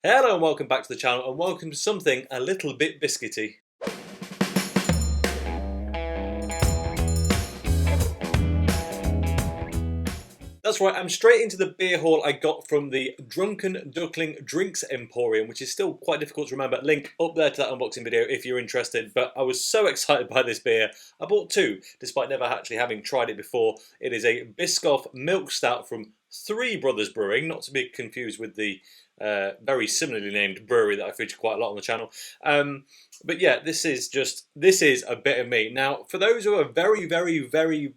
Hello and welcome back to the channel, and welcome to something a little bit biscuity. That's right, I'm straight into the beer haul I got from the Drunken Duckling Drinks Emporium, which is still quite difficult to remember. Link up there to that unboxing video if you're interested. But I was so excited by this beer, I bought two, despite never actually having tried it before. It is a Biscoff Milk Stout from Three Brothers Brewing, not to be confused with the very similarly named brewery that I feature quite a lot on the channel. But yeah, this is a bit of me. Now, for those who are very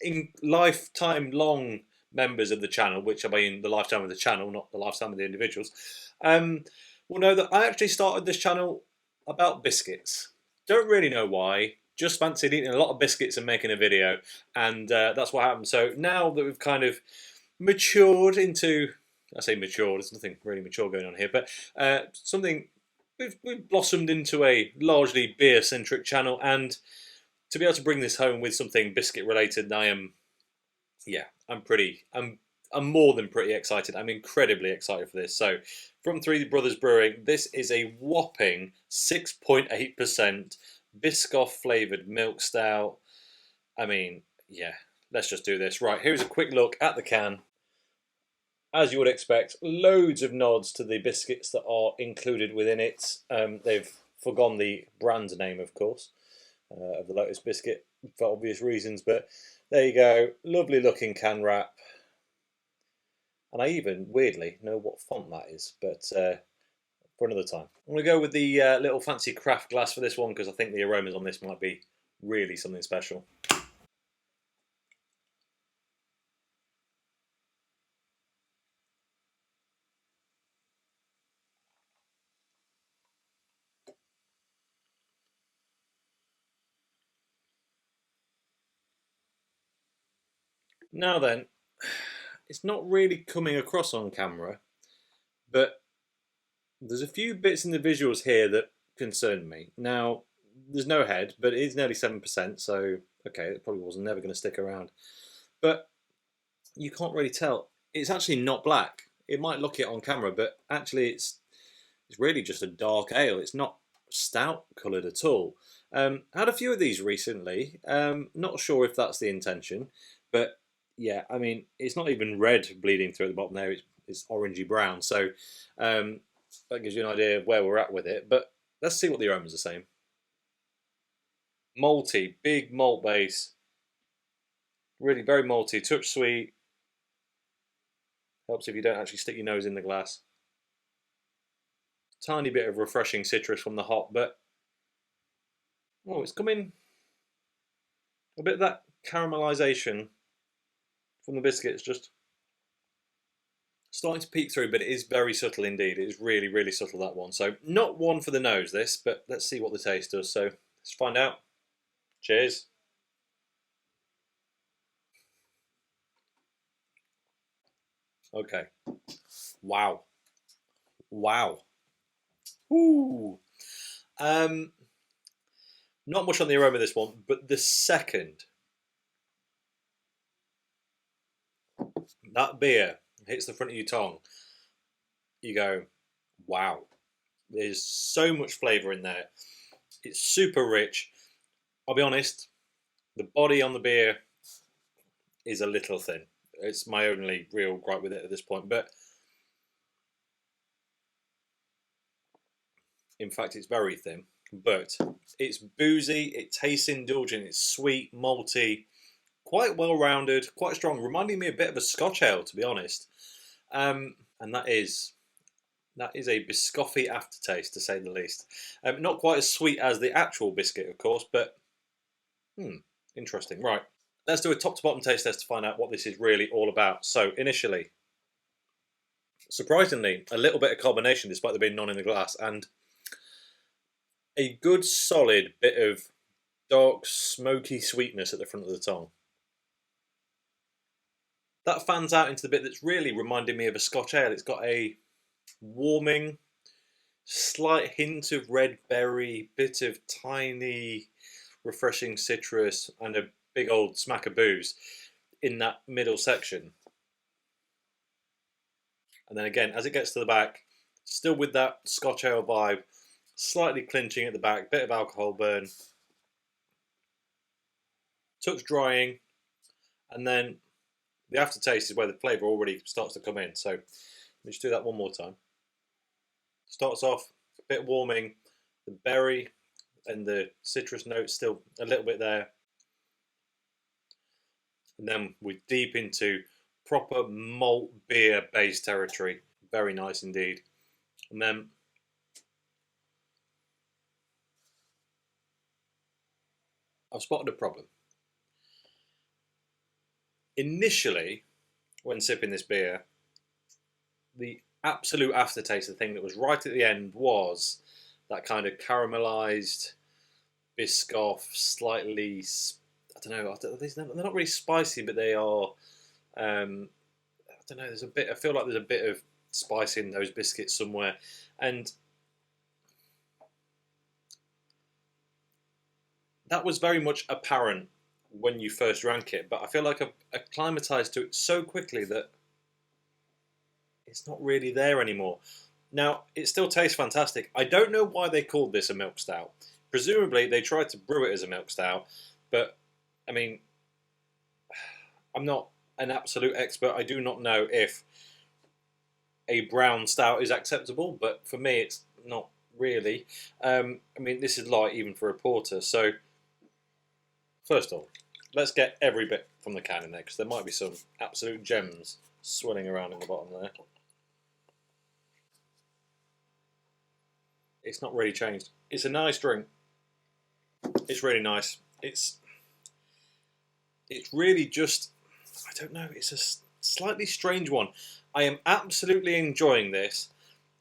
in lifetime long members of the channel, which I mean the lifetime of the channel, not the lifetime of the individuals, will know that I actually started this channel about biscuits. Don't really know why. Just fancied eating a lot of biscuits and making a video, and that's what happened. So now that we've kind of matured into, I say matured, there's nothing really mature going on here, but something we've blossomed into a largely beer-centric channel, and to be able to bring this home with something biscuit related, I'm more than pretty excited. I'm incredibly excited for this. So, from Three Brothers Brewing, this is a whopping 6.8% Biscoff flavoured milk stout. I mean, yeah, let's just do this. Right, here's a quick look at the can. As you would expect, loads of nods to the biscuits that are included within it. They've forgone the brand name, of course, of the Lotus biscuit for obvious reasons, but there you go. Lovely looking can wrap. And I even, weirdly, know what font that is, but for another time. I'm going to go with the little fancy craft glass for this one, because I think the aromas on this might be really something special. Now then, it's not really coming across on camera, but there's a few bits in the visuals here that concern me. Now, there's no head, but it is nearly 7%, so okay, it probably wasn't never going to stick around. But you can't really tell. It's actually not black. It might look it on camera, but actually it's really just a dark ale. It's not stout coloured at all. I had a few of these recently. Not sure if that's the intention, but yeah, I mean, it's not even red bleeding through at the bottom there. It's orangey brown. So that gives you an idea of where we're at with it. But let's see what the aromas are saying. Malty, big malt base. Really very malty, touch sweet. Helps if you don't actually stick your nose in the glass. Tiny bit of refreshing citrus from the hop, but oh, it's coming a bit of that caramelization from the biscuits just starting to peek through, but it is very subtle indeed. It is really subtle, that one. So not one for the nose, this, but let's see what the taste does. So let's find out. Cheers. Okay. Wow. Ooh. Not much on the aroma of this one, but the second that beer hits the front of your tongue, you go, wow. There's so much flavour in there. It's super rich. I'll be honest, the body on the beer is a little thin. It's my only real gripe with it at this point, but in fact it's very thin. But it's boozy, it tastes indulgent, it's sweet, malty, quite well rounded, quite strong, reminding me a bit of a Scotch ale, to be honest. And that is a biscoffy aftertaste, to say the least. Not quite as sweet as the actual biscuit, of course, but interesting. Right, let's do a top to bottom taste test to find out what this is really all about. So initially, surprisingly, a little bit of carbonation despite there being none in the glass, and a good solid bit of dark smoky sweetness at the front of the tongue. That fans out into the bit that's really reminding me of a Scotch ale. It's got a warming, slight hint of red berry, bit of tiny refreshing citrus, and a big old smack of booze in that middle section. And then again, as it gets to the back, Still with that Scotch ale vibe, slightly clinching at the back, bit of alcohol burn. Touch drying, and then the aftertaste is where the flavour already starts to come in. So let me just do that one more time. Starts off a bit warming, the berry and the citrus notes still a little bit there. And then we're deep into proper malt beer base territory. Very nice indeed. And then I've spotted a problem. Initially, when sipping this beer, the absolute aftertaste, the thing that was right at the end, was that kind of caramelized Biscoff, slightly, I don't know, they're not really spicy, but they are, I don't know, there's a bit, I feel like there's a bit of spice in those biscuits somewhere. And that was very much apparent when you first drank it, but I feel like I've acclimatized to it so quickly that it's not really there anymore. Now, it still tastes fantastic. I don't know why they called this a milk stout. Presumably, they tried to brew it as a milk stout, but, I mean, I'm not an absolute expert. I do not know if a brown stout is acceptable, but for me, it's not really. I mean, this is light even for a porter, so first off, let's get every bit from the can in there, because there might be some absolute gems swirling around in the bottom there. It's not really changed. It's a nice drink. It's really nice. It's really just, I don't know, it's a slightly strange one. I am absolutely enjoying this.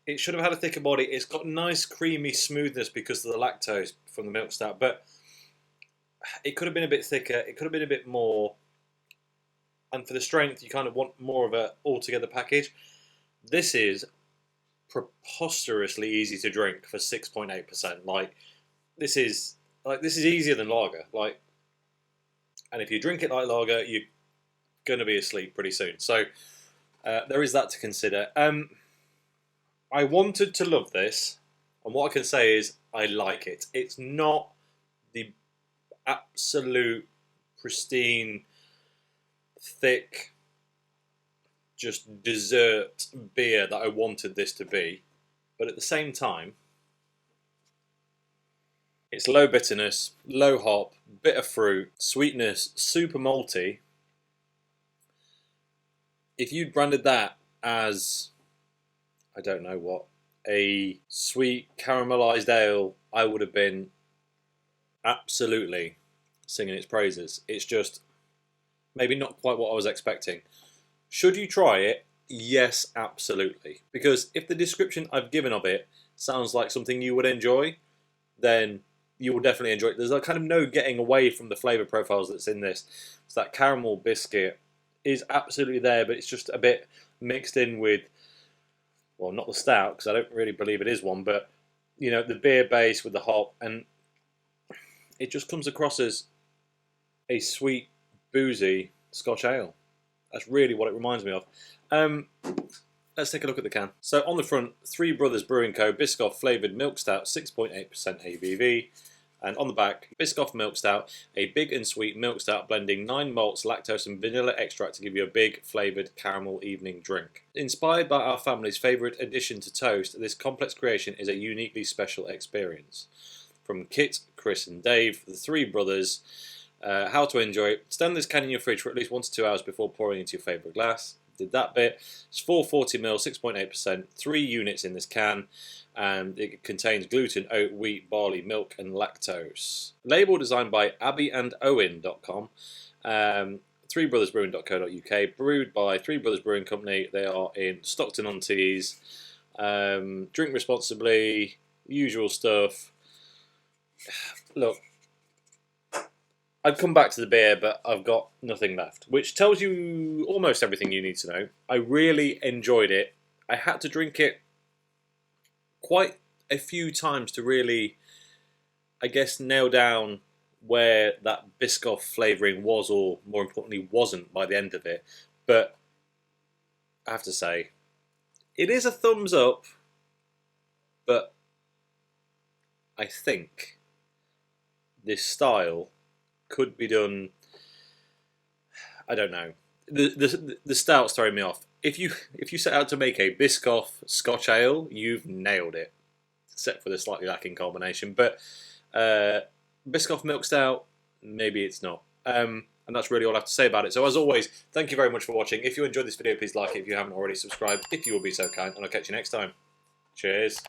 It should have had a thicker body. It's got nice creamy smoothness because of the lactose from the milk stout, but it could have been a bit thicker. It could have been a bit more. And for the strength, you kind of want more of a altogether package. This is preposterously easy to drink for 6.8%. Like this is easier than lager. Like, and if you drink it like lager, you're going to be asleep pretty soon. So there is that to consider. I wanted to love this, and what I can say is I like it. It's not the absolute pristine, thick, just dessert beer that I wanted this to be, but at the same time, it's low bitterness, low hop, bitter fruit, sweetness, super malty. If you'd branded that as, I don't know what, a sweet caramelized ale, I would have been absolutely singing its praises. It's just maybe not quite what I was expecting. Should you try it? Yes, absolutely. Because if the description I've given of it sounds like something you would enjoy, then you will definitely enjoy it. There's kind of no getting away from the flavour profiles that's in this. So that caramel biscuit is absolutely there, but it's just a bit mixed in with, well, not the stout, because I don't really believe it is one, but, you know, the beer base with the hop, and it just comes across as a sweet, boozy Scotch ale. That's really what it reminds me of. Let's take a look at the can. So on the front, Three Brothers Brewing Co. Biscoff Flavoured Milk Stout, 6.8% ABV. And on the back, Biscoff Milk Stout, a big and sweet milk stout blending 9 malts, lactose and vanilla extract to give you a big flavoured caramel evening drink. Inspired by our family's favourite addition to toast, this complex creation is a uniquely special experience. From Kit, Chris and Dave, the three brothers, how to enjoy it. Stand this can in your fridge for at least 1 to 2 hours before pouring into your favourite glass. Did that bit. It's 440ml, 6.8%, 3 units in this can, and it contains gluten, oat, wheat, barley, milk, and lactose. Label designed by abbyandowen.com, threebrothersbrewing.co.uk, brewed by Three Brothers Brewing Company. They are in Stockton-on-Tees. Drink responsibly, usual stuff. Look, I'd come back to the beer, but I've got nothing left, which tells you almost everything you need to know. I really enjoyed it. I had to drink it quite a few times to really, I guess, nail down where that Biscoff flavouring was, or more importantly, wasn't by the end of it. But I have to say, it is a thumbs up. but I think this style could be done. I don't know. The stout's throwing me off. If you set out to make a Biscoff Scotch Ale, you've nailed it, except for the slightly lacking combination. But Biscoff Milk Stout, maybe it's not. And that's really all I have to say about it. So as always, thank you very much for watching. If you enjoyed this video, please like it. If you haven't already, subscribe if you will be so kind. And I'll catch you next time. Cheers.